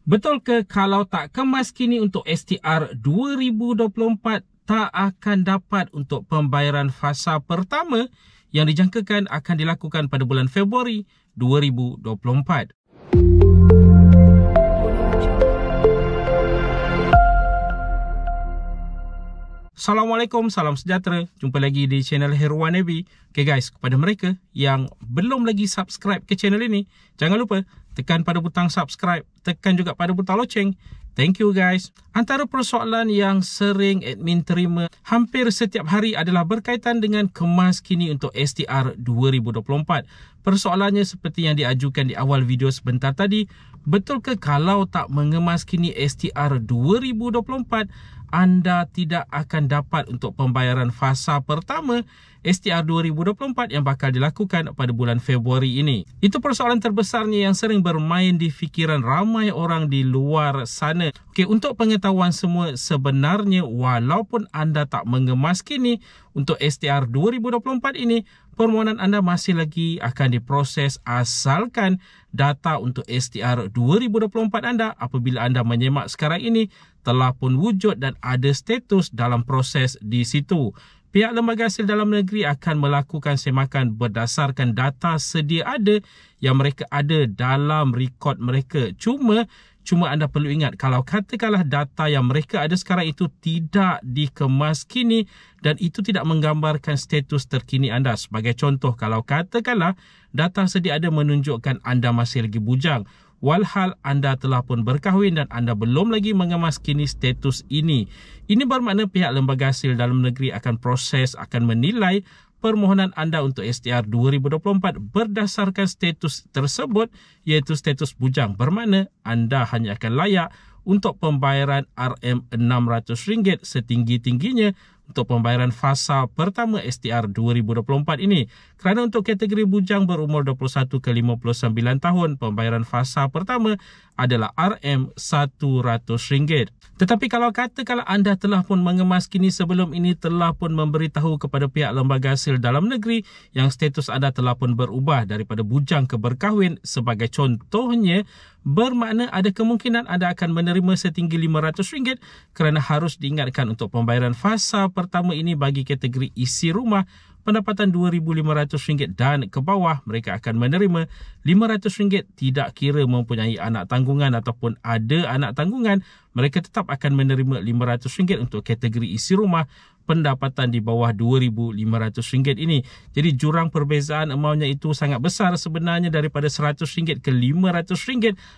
Betul ke kalau tak kemas kini untuk STR 2024 tak akan dapat untuk pembayaran fasa pertama yang dijangkakan akan dilakukan pada bulan Februari 2024? Assalamualaikum, salam sejahtera. Jumpa lagi di channel Heruan Nabi. Okay guys, kepada mereka yang belum lagi subscribe ke channel ini, jangan lupa tekan pada butang subscribe, tekan juga pada butang loceng. Thank you guys. Antara persoalan yang sering admin terima hampir setiap hari adalah berkaitan dengan kemas kini untuk STR 2024. Persoalannya seperti yang diajukan di awal video sebentar tadi, betul ke kalau tak mengemas kini STR 2024, anda tidak akan dapat untuk pembayaran fasa pertama STR 2024 yang bakal dilakukan pada bulan Februari ini? Itu persoalan terbesarnya yang sering bermain di fikiran ramai orang di luar sana. Okey, untuk pengetahuan semua, sebenarnya walaupun anda tak mengemas kini untuk STR 2024 ini, permohonan anda masih lagi akan diproses asalkan data untuk STR 2024 anda apabila anda menyemak sekarang ini telah pun wujud dan ada status dalam proses di situ. Pihak Lembaga Hasil Dalam Negeri akan melakukan semakan berdasarkan data sedia ada yang mereka ada dalam rekod mereka. Cuma anda perlu ingat, kalau katakanlah data yang mereka ada sekarang itu tidak dikemas kini dan itu tidak menggambarkan status terkini anda. Sebagai contoh, kalau katakanlah data sedia ada menunjukkan anda masih lagi bujang, walhal anda telah pun berkahwin dan anda belum lagi mengemas kini status ini. Ini bermakna pihak Lembaga Hasil Dalam Negeri akan proses, akan menilai permohonan anda untuk STR 2024 berdasarkan status tersebut, iaitu status bujang. Bermakna anda hanya akan layak untuk pembayaran RM600 setinggi-tingginya untuk pembayaran fasa pertama STR 2024 ini. Kerana untuk kategori bujang berumur 21 ke 59 tahun, pembayaran fasa pertama adalah RM100. Tetapi kalau katakanlah anda telah pun mengemas kini sebelum ini, telah pun memberitahu kepada pihak Lembaga Hasil Dalam Negeri yang status anda telah pun berubah daripada bujang ke berkahwin sebagai contohnya, bermakna ada kemungkinan anda akan menerima setinggi RM500 kerana harus diingatkan untuk pembayaran fasa pertama ini bagi kategori isi rumah pendapatan RM2,500 dan ke bawah, mereka akan menerima RM500 tidak kira mempunyai anak tanggungan ataupun ada anak tanggungan. Mereka tetap akan menerima RM500 untuk kategori isi rumah pendapatan di bawah RM2,500 ini. Jadi jurang perbezaan amountnya itu sangat besar sebenarnya, daripada RM100 ke RM500,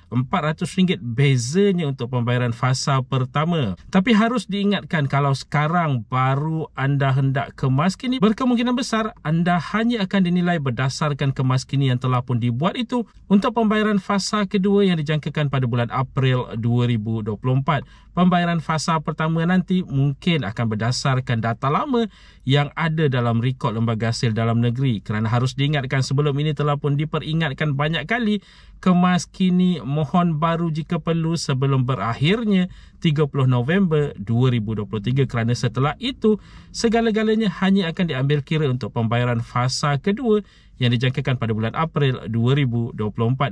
RM400 bezanya untuk pembayaran fasa pertama. Tapi harus diingatkan, kalau sekarang baru anda hendak kemas kini, berkemungkinan besar anda hanya akan dinilai berdasarkan kemas kini yang telah pun dibuat itu untuk pembayaran fasa kedua yang dijangkakan pada bulan April 2024. Pembayaran fasa pertama nanti mungkin akan berdasarkan data lama yang ada dalam rekod Lembaga Hasil Dalam Negeri. Kerana harus diingatkan, sebelum ini telah pun diperingatkan banyak kali, kemas kini mohon baru jika perlu sebelum berakhirnya 30 November 2023. Kerana setelah itu segala-galanya hanya akan diambil kira untuk pembayaran fasa kedua yang dijangkakan pada bulan April 2024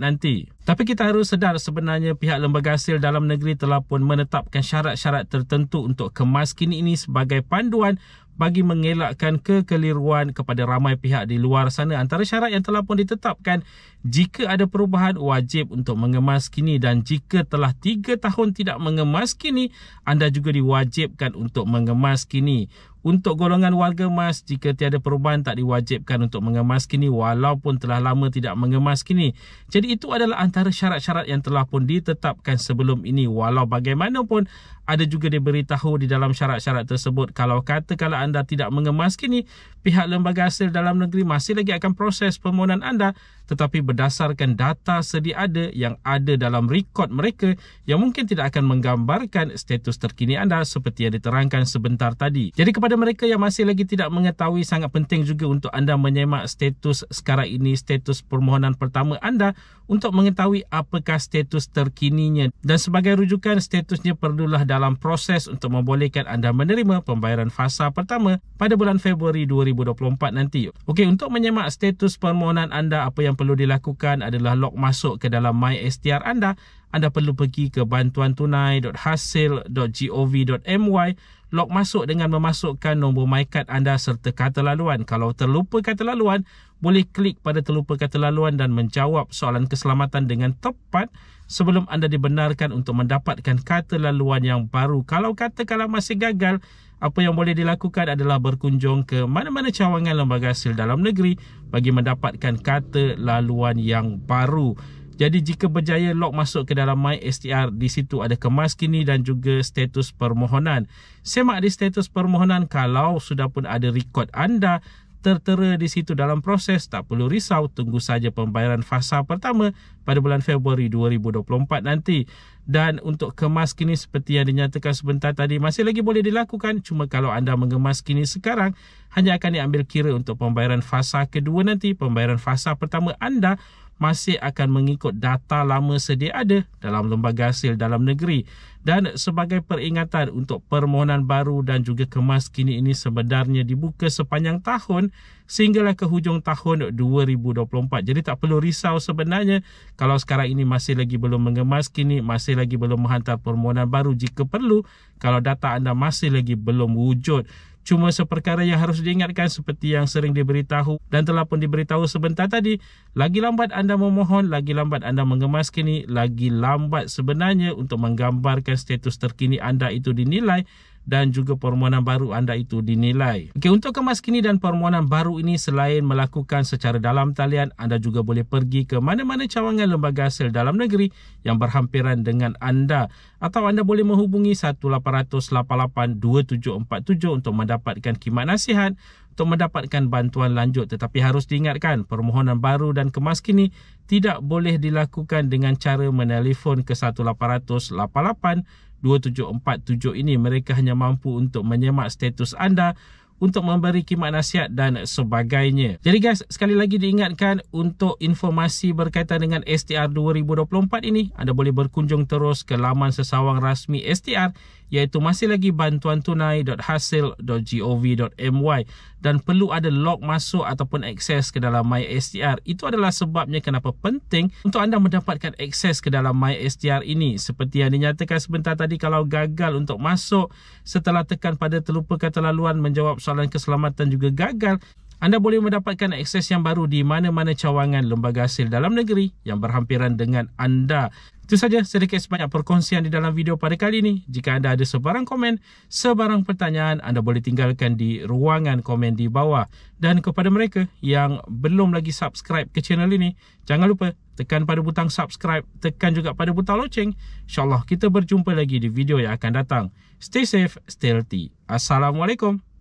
nanti. Tapi kita harus sedar, sebenarnya pihak Lembaga Hasil Dalam Negeri telah pun menetapkan syarat-syarat tertentu untuk kemas kini ini sebagai panduan bagi mengelakkan kekeliruan kepada ramai pihak di luar sana. Antara syarat yang telah pun ditetapkan, jika ada perubahan wajib untuk mengemas kini, dan jika telah 3 tahun tidak mengemas kini, anda juga diwajibkan untuk mengemas kini. Untuk golongan warga emas, jika tiada perubahan tak diwajibkan untuk mengemas kini walaupun telah lama tidak mengemas kini. Jadi itu adalah antara syarat-syarat yang telah pun ditetapkan sebelum ini. Walau bagaimanapun, ada juga diberitahu di dalam syarat-syarat tersebut, kalau katakanlah anda tidak mengemas kini, pihak Lembaga Hasil Dalam Negeri masih lagi akan proses permohonan anda, tetapi berdasarkan data sedia ada yang ada dalam rekod mereka yang mungkin tidak akan menggambarkan status terkini anda seperti yang diterangkan sebentar tadi. Jadi kepada mereka yang masih lagi tidak mengetahui, sangat penting juga untuk anda menyemak status sekarang ini, status permohonan pertama anda, untuk mengetahui apakah status terkininya. Dan sebagai rujukan, statusnya perlulah dalam proses untuk membolehkan anda menerima pembayaran fasa pertama pada bulan Februari 2024 nanti. Okey, untuk menyemak status permohonan anda, apa yang perlu dilakukan adalah log masuk ke dalam My STR anda. anda perlu pergi ke bantuantunai.hasil.gov.my, log masuk dengan memasukkan nombor MyCard anda serta kata laluan. Kalau terlupa kata laluan, boleh klik pada terlupa kata laluan dan menjawab soalan keselamatan dengan tepat sebelum anda dibenarkan untuk mendapatkan kata laluan yang baru. Kalau katakanlah masih gagal, apa yang boleh dilakukan adalah berkunjung ke mana-mana cawangan lembaga hasil dalam negeri bagi mendapatkan kata laluan yang baru. Jadi jika berjaya log masuk ke dalam MySTR, di situ ada kemas kini dan juga status permohonan. Semak di status permohonan. Kalau sudah pun ada rekod anda tertera di situ dalam proses, tak perlu risau, tunggu saja pembayaran fasa pertama pada bulan Februari 2024 nanti. Dan untuk kemas kini seperti yang dinyatakan sebentar tadi, masih lagi boleh dilakukan, cuma kalau anda mengemas kini sekarang, hanya akan diambil kira untuk pembayaran fasa kedua nanti. Pembayaran fasa pertama anda masih akan mengikut data lama sedia ada dalam lembaga hasil dalam negeri. Dan sebagai peringatan, untuk permohonan baru dan juga kemas kini ini sebenarnya dibuka sepanjang tahun sehinggalah ke hujung tahun 2024. Jadi tak perlu risau sebenarnya kalau sekarang ini masih lagi belum mengemas kini, masih lagi belum menghantar permohonan baru jika perlu, kalau data anda masih lagi belum wujud. Cuma seperkara yang harus diingatkan seperti yang sering diberitahu dan telah pun diberitahu sebentar tadi, lagi lambat anda memohon, lagi lambat anda mengemas kini, lagi lambat sebenarnya untuk menggambarkan status terkini anda itu dinilai dan juga permohonan baru anda itu dinilai. Okey, untuk kemas kini dan permohonan baru ini, selain melakukan secara dalam talian, anda juga boleh pergi ke mana-mana cawangan lembaga hasil dalam negeri yang berhampiran dengan anda, atau anda boleh menghubungi 1-800-88-2747 untuk mendapatkan khidmat nasihat, untuk mendapatkan bantuan lanjut. Tetapi harus diingatkan, permohonan baru dan kemas kini tidak boleh dilakukan dengan cara menelefon ke 1-800-88-2747 ini. Mereka hanya mampu untuk menyemak status anda, untuk memberi khidmat nasihat dan sebagainya. Jadi guys, sekali lagi diingatkan, untuk informasi berkaitan dengan STR 2024 ini, anda boleh berkunjung terus ke laman sesawang rasmi STR, iaitu masih lagi bantuantunai.hasil.gov.my, dan perlu ada log masuk ataupun akses ke dalam MySTR. Itu adalah sebabnya kenapa penting untuk anda mendapatkan akses ke dalam MySTR ini. Seperti yang dinyatakan sebentar tadi, kalau gagal untuk masuk setelah tekan pada terlupa kata laluan, menjawab soalan keselamatan juga gagal, anda boleh mendapatkan akses yang baru di mana-mana cawangan lembaga hasil dalam negeri yang berhampiran dengan anda. Itu saja sedikit sebanyak perkongsian di dalam video pada kali ini. Jika anda ada sebarang komen, sebarang pertanyaan, anda boleh tinggalkan di ruangan komen di bawah. Dan kepada mereka yang belum lagi subscribe ke channel ini, jangan lupa tekan pada butang subscribe, tekan juga pada butang loceng. InsyaAllah kita berjumpa lagi di video yang akan datang. Stay safe, stay healthy. Assalamualaikum.